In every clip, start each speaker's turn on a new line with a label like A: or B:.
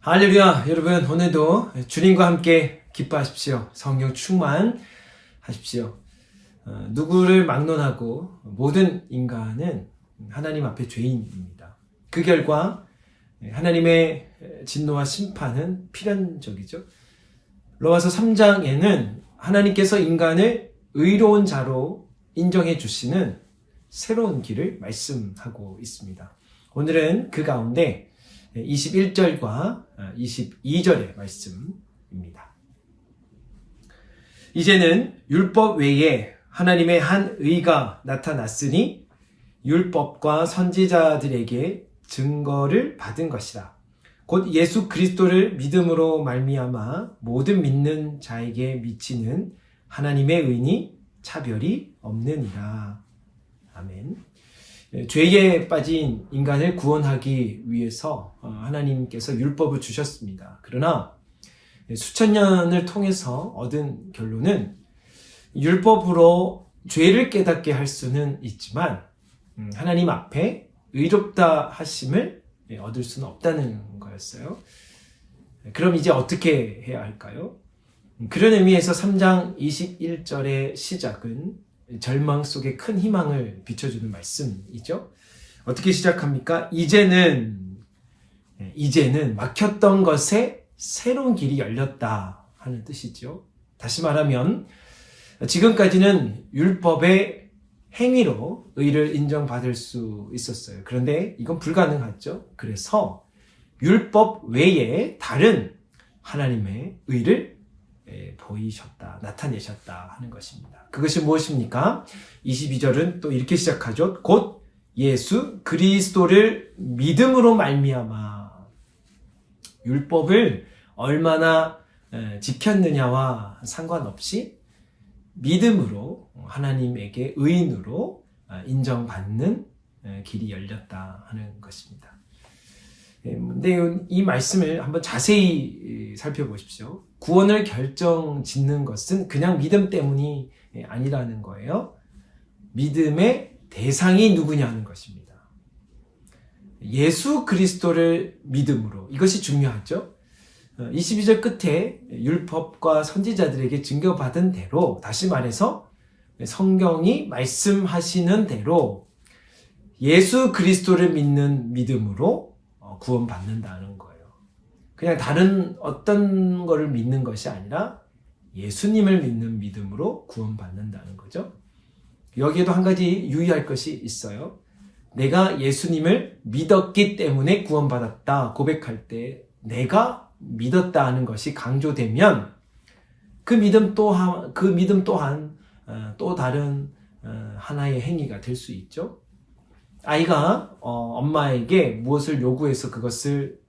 A: 할렐루야. 여러분, 오늘도 주님과 함께 기뻐하십시오. 성령 충만하십시오. 누구를 막론하고 모든 인간은 하나님 앞에 죄인입니다. 그 결과 하나님의 진노와 심판은 필연적이죠. 로마서 3장에는 하나님께서 인간을 의로운 자로 인정해 주시는 새로운 길을 말씀하고 있습니다. 오늘은 그 가운데 21절과 22절의 말씀입니다. 이제는 율법 외에 하나님의 한 의가 나타났으니 율법과 선지자들에게 증거를 받은 것이라. 곧 예수 그리스도를 믿음으로 말미암아 모든 믿는 자에게 미치는 하나님의 의니 차별이 없느니라. 아멘. 죄에 빠진 인간을 구원하기 위해서 하나님께서 율법을 주셨습니다. 그러나 수천 년을 통해서 얻은 결론은 율법으로 죄를 깨닫게 할 수는 있지만 하나님 앞에 의롭다 하심을 얻을 수는 없다는 거였어요. 그럼 이제 어떻게 해야 할까요? 그런 의미에서 3장 21절의 시작은 절망 속에 큰 희망을 비춰주는 말씀이죠. 어떻게 시작합니까? 이제는 막혔던 것에 새로운 길이 열렸다 하는 뜻이죠. 다시 말하면 지금까지는 율법의 행위로 의를 인정받을 수 있었어요. 그런데 이건 불가능하죠. 그래서 율법 외에 다른 하나님의 의를 보이셨다, 나타내셨다 하는 것입니다. 그것이 무엇입니까? 22절은 또 이렇게 시작하죠. 곧 예수 그리스도를 믿음으로 말미암아. 율법을 얼마나 지켰느냐와 상관없이 믿음으로 하나님에게 의인으로 인정받는 길이 열렸다 하는 것입니다. 근데 이 말씀을 한번 자세히 살펴보십시오. 구원을 결정짓는 것은 그냥 믿음 때문이 아니라는 거예요. 믿음의 대상이 누구냐는 것입니다. 예수 그리스도를 믿음으로. 이것이 중요하죠. 22절 끝에 율법과 선지자들에게 증거받은 대로, 다시 말해서 성경이 말씀하시는 대로 예수 그리스도를 믿는 믿음으로 구원받는다는 거예요. 그냥 다른 어떤 거를 믿는 것이 아니라 예수님을 믿는 믿음으로 구원받는다는 거죠. 여기에도 한 가지 유의할 것이 있어요. 내가 예수님을 믿었기 때문에 구원받았다 고백할 때 내가 믿었다 하는 것이 강조되면 그 믿음 또한 또 다른 하나의 행위가 될 수 있죠. 아이가 엄마에게 무엇을 요구해서 그것을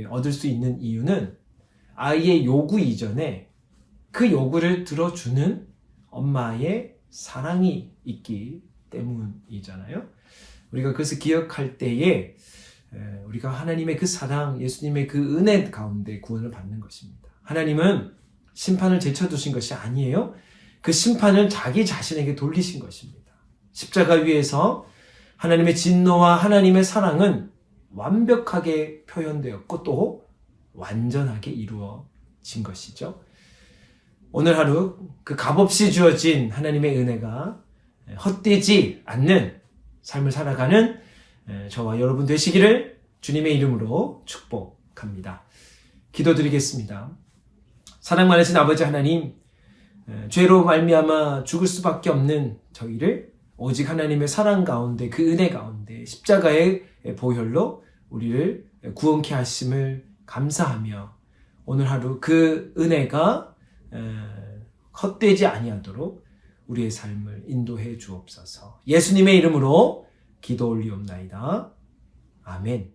A: 얻을 수 있는 이유는 아이의 요구 이전에 그 요구를 들어주는 엄마의 사랑이 있기 때문이잖아요. 우리가 그것을 기억할 때에 우리가 하나님의 그 사랑, 예수님의 그 은혜 가운데 구원을 받는 것입니다. 하나님은 심판을 제쳐두신 것이 아니에요. 그 심판을 자기 자신에게 돌리신 것입니다. 십자가 위에서 하나님의 진노와 하나님의 사랑은 완벽하게 표현되었고 또 완전하게 이루어진 것이죠. 오늘 하루 그 값없이 주어진 하나님의 은혜가 헛되지 않는 삶을 살아가는 저와 여러분 되시기를 주님의 이름으로 축복합니다. 기도드리겠습니다. 사랑 많으신 아버지 하나님, 죄로 말미암아 죽을 수밖에 없는 저희를 오직 하나님의 사랑 가운데 그 은혜 가운데 십자가의 보혈로 우리를 구원케 하심을 감사하며 오늘 하루 그 은혜가 헛되지 아니하도록 우리의 삶을 인도해 주옵소서. 예수님의 이름으로 기도 올리옵나이다. 아멘.